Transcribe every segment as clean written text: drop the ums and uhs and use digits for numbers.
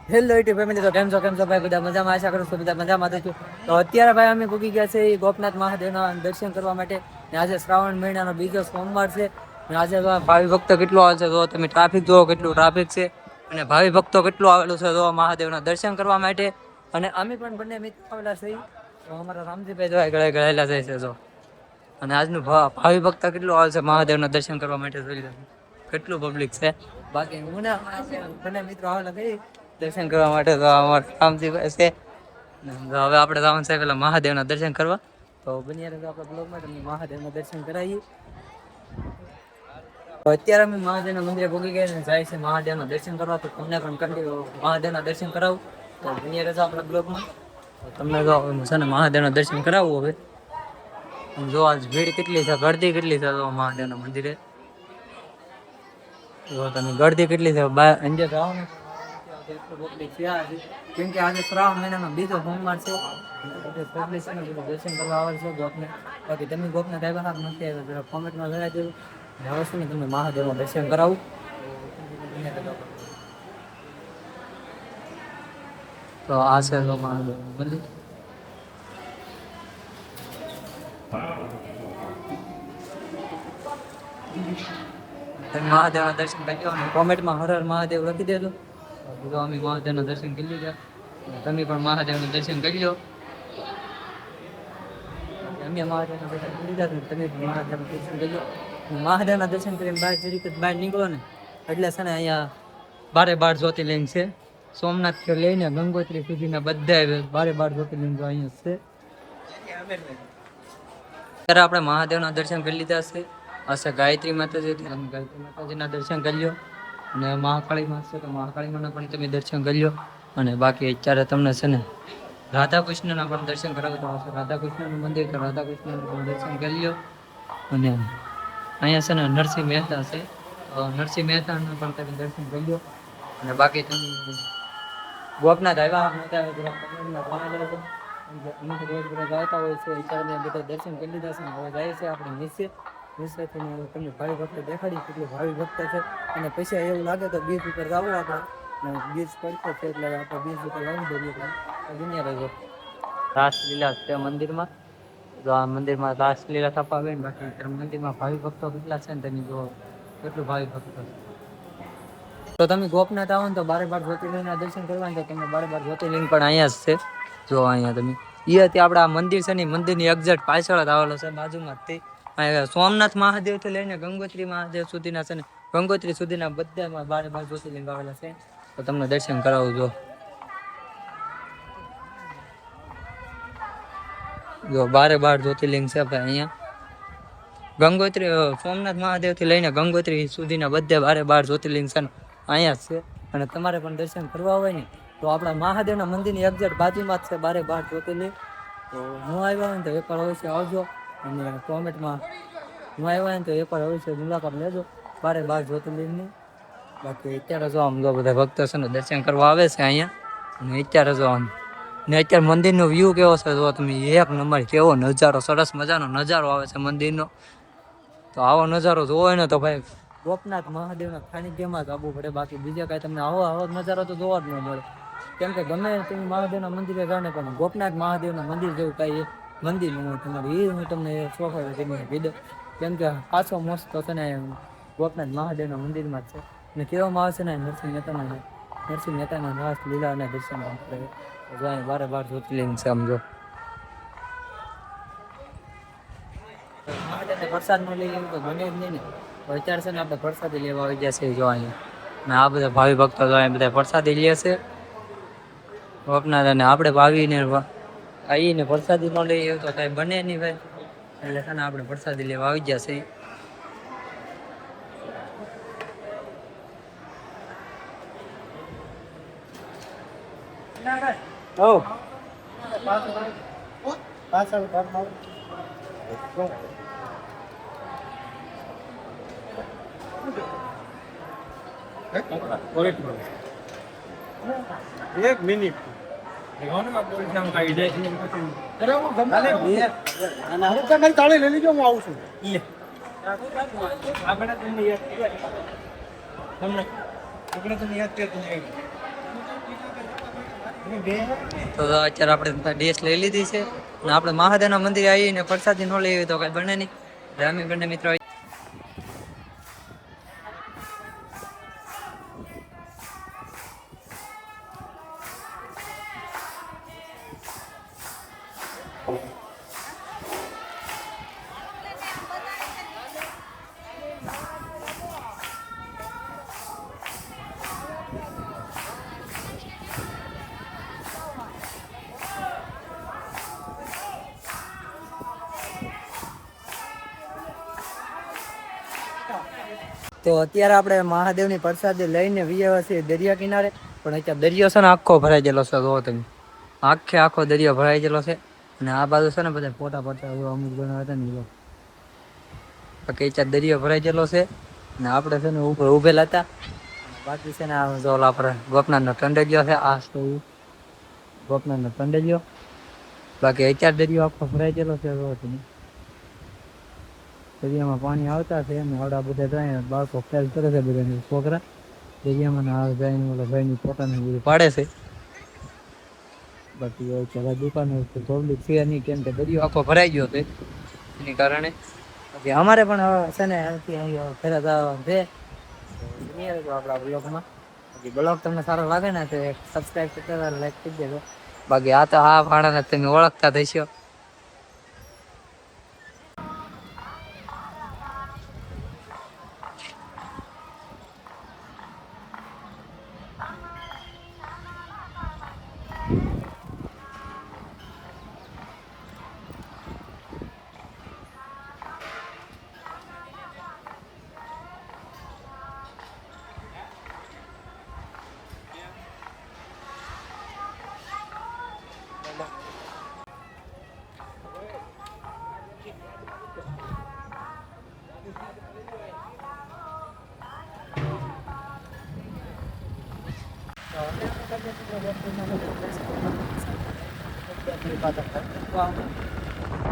Hello YouTube family, તો કેમ છો ભાઈ? બધા મજામાં? આશા કરું છું બધા મજામાં છો. તો અત્યારે ભાઈ અમે પૂગી ગયા છે ગોપનાથ મહાદેવના દર્શન કરવા માટે. ને આજે શ્રાવણ મહિનાનો બીજો સોમવાર છે. ને આજે ભાવિ ભક્તો કેટલો આવે છે, તો તમે ટ્રાફિક જુઓ, કેટલું ટ્રાફિક છે. અને ભાવિ ભક્તો કેટલું આવેલું છે તો મહાદેવના દર્શન કરવા માટે. અને અમે પણ બંને મિત્રો આવેલા છે. તો અમારા રામજીભાઈ જો ગળેલા જાય છે જો. અને આજનું ભાવિ ભક્ત કેટલું આવે છે મહાદેવના દર્શન કરવા માટે. કેટલું પબ્લિક છે. બાકી હું ને બંને મિત્રો આવેલા કઈ દર્શન કરવા માટે. તો અમારા રામજીભાઈ છે. હવે આપણે જવાનું છે પેલા મહાદેવના દર્શન કરવા. તો બની રહે આપણા બ્લોગમાં તમને મહાદેવના દર્શન કરાવીએ. અત્યારે અમે મહાદેવના મંદિરે પહોંચી ગયા ને જાય છે મહાદેવના દર્શન કરવા. તો તમને પણ કન્ટિન્યુ મહાદેવના દર્શન કરાવું. તો બની રહે આપણા બ્લોગમાં. તમને જો છે ને મહાદેવના દર્શન કરાવવું હવે. જો આજ ભીડ કેટલી છે, ગળદી કેટલી છે તો મહાદેવના મંદિરે. જો તમે ગળદી કેટલી છે અંદર જાઓ ને. કેમ કે આજે શ્રાવણ મહિનાનો બીજો સોમવાર છે. દર્શન કરવા આવે છે ગોપને. બાકી તમે ગોપને આવ્યા નથી આવ્યા, જરા કોમેન્ટમાં જણાવી દેવું. હવે છે ને તમને મહાદેવના દર્શન કરાવું. તો આ છે મહાદેવ મંદિર. મહાદેવના દર્શન કરી અને કોમેન્ટમાં હર હર મહાદેવ લખી દેજો. જો અમે મહાદેવના દર્શન કરી લીધા. તમે પણ મહાદેવના દર્શન કરી લો. અમે મહાદેવના દર્શન કરી લીધા, તમે પણ મહાદેવના દર્શન કરી લો. મહાદેવના દર્શન કરીને બહાર નીકળો ને એટલે છે ને અહીંયા 12 જ્યોતિર્લિંગ છે. સોમનાથથી લઈને ગંગોત્રી સુધીના બધા 12 જ્યોતિર્લિંગ અહીંયા છે. ત્યારે આપણે મહાદેવના દર્શન કરી લીધા છે. હશે ગાયત્રી માતાજી, ગાયત્રી માતાજીના દર્શન કરી લો. અને મહાકાળી માં છે તો મહાકાળી માના પણ તમે દર્શન કરી લો. અને બાકી અત્યારે તમને છે ને રાધા કૃષ્ણના પણ દર્શન કરાવતો હશે. રાધા કૃષ્ણનું મંદિર, તો રાધા કૃષ્ણનું પણ દર્શન કરી લો. અને અહીંયા છે ને નરસિંહ મહેતા છે, તો નરસિંહ મહેતાના પણ તમે દર્શન કરી લો. અને બાકી તમે ગોપનાથ આવ્યા રોજ બધા આવતા હોય છે. અત્યારે બધા દર્શન કરી લીધા છે. હવે જાય છે આપણે નીચે. નીચેથી તમને ભાવિ ભક્ત દેખાડી કેટલું ભાવિ ભક્ત છે. અને પછી એવું લાગે તો બીચ ઉપર જવું આપણે. બીચ પડતો છે એટલે આપણે બીચ ઉપર લાવી દઈએ. દુનિયા રહેજો રાસલીલા છે મંદિરમાં. જો આ મંદિરમાં રાસલીલા થપાવે ને. બાકી મંદિરમાં ભાવિ ભક્તો કેટલા છે ને તમે જો કેટલું ભાવિ ભક્તો છે. તો તમે ગોપનાથ આવો ને તો 12 જ્યોતિર્લિંગના દર્શન કરવા ને તો તમે 12 જ્યોતિર્લિંગ પણ અહીંયા જ છે. જો અહીંયા તમે અહીંયાથી આપણા મંદિર છે ને, મંદિરની એક્ઝેક્ટ પાછળ જ આવેલો છે, બાજુમાં જ. સોમનાથ મહાદેવથી લઈને ગંગોત્રી મહાદેવ સુધીના છે ને, ગંગોત્રી સુધીના બધામાં 12 જ્યોતિર્લિંગ આવેલા છે. તો તમને દર્શન કરાવું જો. જો 12 જ્યોતિર્લિંગ છે ભાઈ અહીંયા. ગંગોત્રી સોમનાથ મહાદેવથી લઈને ગંગોત્રી સુધીના બધે 12 જ્યોતિર્લિંગ છે ને અહીંયા જ છે. અને તમારે પણ દર્શન કરવા હોય ને તો આપણા મહાદેવના મંદિરની એક્ઝેક્ટ બાજુમાં જ છે 12 જ્યોતિર્લિંગ. તો હું આવ્યા હોય ને તો એકવાર અવશ્ય આવજો. અને કોમેન્ટમાં હું આવ્યા હોય ને તો એકવાર અવશ્ય મુલાકાત લેજો 12 જ્યોતિર્લિંગની. બાકી અત્યારે જો આમ જો બધા ભક્તો છે ને દર્શન કરવા આવે છે અહીંયા. અને અત્યારે જો આમ ને અત્યારે મંદિરનો વ્યૂ કેવો છે જો તમે, એક નંબર. કેવો નજારો, સરસ મજાનો નજારો આવે છે મંદિરનો. તો આવો નજારો જોવો હોય ને તો ભાઈ ગોપનાથ મહાદેવના સાનિધ્યમાં જ આવવું પડે. બાકી બીજા કાંઈ તમને આવો નજારો તો જોવા જ ન મળે. કેમ કે ગમે તમે મહાદેવના મંદિરે જાઓ ને પણ ગોપનાથ મહાદેવના મંદિર જેવું કાંઈ મંદિર ન હોય તમારે. એ હું તમને ચોખા કહી દઉં. કેમ કે પાછો મોસ્ટ તો છે ને ગોપનાથ મહાદેવના મંદિરમાં જ છે. અને કહેવામાં આવે છે ને નરસિંહ મહેતાના રાસ લીલા અને દર્શન કરે. જો અહીં 12 જ્યોતિર્લિંગ છે સમજો. પ્રસાદ ન લઈ લેવું તો બને જ નહીં ને. અત્યારે છે ને આપણે પ્રસાદી લેવા આવી ગયા છે જો અહીંયા. ને આ બધા ભાવિ ભક્તો જો અહીંયા બધા પ્રસાદી લે છે ગોપનાથ. અને આપણે આવીને પ્રસાદી ન લઈએ એવું તો કાંઈ બને નહીં ભાઈ. એટલે છે ને આપણે પ્રસાદી લેવા આવી ગયા છે. એક મિનિટ તાળી લઈ લીધો, હું આવું છું. તમને યાદ તો અત્યારે આપણે ડીશ લઈ લીધી છે અને આપણે મહાદેવના મંદિરે આવીને પ્રસાદી ન લેવી તો કઈ બને નહીં. અમે બંને મિત્રો તો અત્યારે આપણે મહાદેવની પ્રસાદી લઈને વિયા છીએ દરિયા કિનારે. પણ અત્યારે દરિયો છે ને આખો ભરાઈ ગયેલો છે. જો તમે આખો દરિયો ભરાઈ ગયેલો છે અને આ બાજુ છે ને બધા ફોટા પડતા અમુક જણા હતા ને બાકી અત્યારે દરિયો ભરાઈ ગયેલો છે ને આપણે છે ને ઉપર ઉભેલા હતા. બાકી છે ને આ જો આપણે ગોપનાથનો ટંડેલિયો છે. આ તો ગોપનાથનો ટંડેલિયો. બાકી અત્યારે દરિયો આખો ભરાઈ ગયેલો છે. જો તમે દરિયામાં પાણી આવતા છે અને આવડા બધા જાય બાળકો ખેલ કરે છે. બધા છોકરા દરિયામાં આવે જાય ઓલા ભાઈની પોતાને બધું પાડે છે. બાકી અત્યારે દુકાનો થોડી છે નહીં કેમ કે દરિયો આખો ભરાઈ ગયો છે એની કારણે. બાકી અમારે પણ છે ને ફેરા જવાનું છે આપણા બ્લોગમાં. બાકી બ્લોગ તમને સારો લાગે ને તો સબસ્ક્રાઈબ કરતા લાઈક કરી દેજો. બાકી આ તો આ ભાડાને તમે ઓળખતા થશો.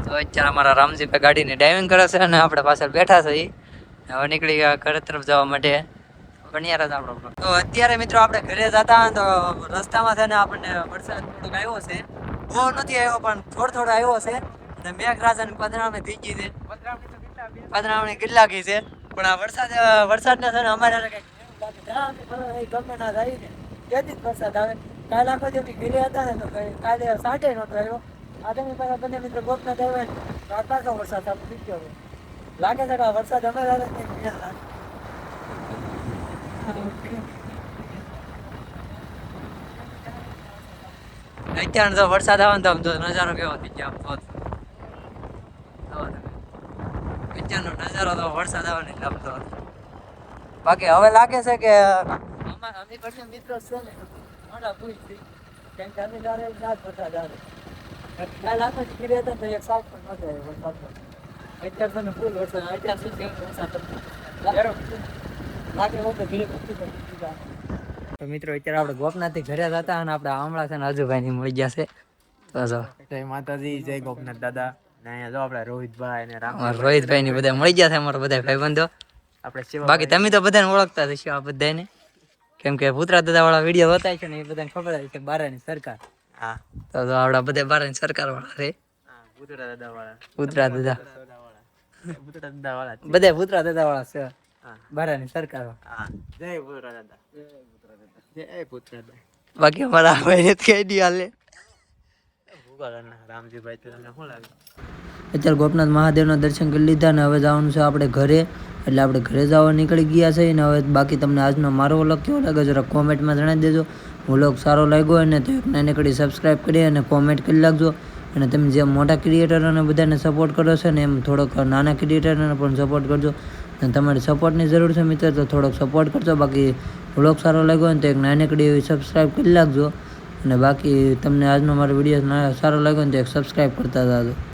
તો અત્યારે અમારા રામજીભાઈ ગાડીની ડ્રાઇવિંગ કરે છે અને આપણે પાછળ બેઠા છીએ. હવે નીકળી ગયા ઘર તરફ જવા માટે. બન્યા હતા આપણો. તો અત્યારે મિત્રો આપણે ઘરે જતા તો રસ્તામાં છે ને આપણને વરસાદ થોડોક આવ્યો છે. બહુ નથી આવ્યો પણ થોડો આવ્યો છે અને મેઘરાજાની પધરામણી થઈ ગઈ છે. પધરામણી કેટલા ગઈ છે પણ આ વરસાદને છે ને અમારે ગમે ના થાય ને તેથી જ વરસાદ આવે. કાલે આખો દિવસ ઘરે હતા ને તો કાલે સાંજે નહોતો આવ્યો. આગામી પાછા બંને મિત્રો ગોપનાથ આવ્યા ને તો આટલો વરસાદ આપણે થઈ ગયો લાગે છે કે આ વરસાદ અમે લાગે અત્યારે તો વરસાદ આવે ને તો નજારો કેવો થઈ ગયો. અત્યારનો નજારો તો વરસાદ આવે ને ગમતો. બાકી હવે લાગે છે કે અમે બંને મિત્રો છે ને મોટા પૂછ કેમ કે અમે જારે ના વરસાદ આવે. કાલ આખો ઘરે હતા તો એક સાત પણ નતો આવ્યો વરસાદ. અત્યારે તમે ફૂલ વરસાદ અત્યાર સુધી વરસાદ લાગે હોય તો ઘરે તો મિત્રો અત્યારે આપણે ગોપનાથથી ઘરે હતા અને આપણે હમણાં છે ને હજુભાઈ ની મળી ગયા છે. તો જય માતાજી, જય ગોપનાથ દાદા. ને અહીંયા જો આપણે રોહિતભાઈ ને રોહિતભાઈ ની બધા મળી ગયા છે અમારા બધા ભાઈબંધો. આપણે બાકી તમે તો બધાને ઓળખતા હશો આ બધાને કેમ કે પુત્રા દાદા વાળા વિડીયો બતાય છે ને એ બધાને ખબર છે બારાની સરકાર. હા તો આપડા બધા બારાની સરકાર વાળા છે. પુત્રા દાદા વાળા પુત્રા દાદા વાળા બધા પુત્રા દાદા વાળા છે બારાની સરકાર. હા જય પુત્રા દાદા, જય પુત્રા દાદા. બાકી અમારા ભાઈ ને કઈ દી હાલે. રામજીભાઈ તો તમને શું લાગે? અત્યારે ગોપનાથ મહાદેવના દર્શન કરી લીધા ને હવે જવાનું છે આપણે ઘરે. એટલે આપણે ઘરે જવા નીકળી ગયા છે ને હવે બાકી તમને આજનો મારો વ્લોગ કેવો લાગે જરા કોમેન્ટમાં જણાવી દેજો. વ્લોગ સારો લાગ્યો હોય ને તો એક નાનકડી સબસ્ક્રાઈબ કરી અને કોમેન્ટ કરી લાગજો. અને તમે જેમ મોટા ક્રિએટરોને બધાને સપોર્ટ કરો છો ને એમ થોડોક નાના ક્રિએટરને પણ સપોર્ટ કરજો. અને તમારી સપોર્ટની જરૂર છે મિત્ર તો થોડોક સપોર્ટ કરજો. બાકી વ્લોગ સારો લાગ્યો હોય ને તો એક નાનકડી એવી સબસ્ક્રાઈબ કરી લાગજો. અને બાકી તમને આજનો મારો વિડીયો સારો લાગ્યો ને તો એક સબસ્ક્રાઈબ કરતા જાજો.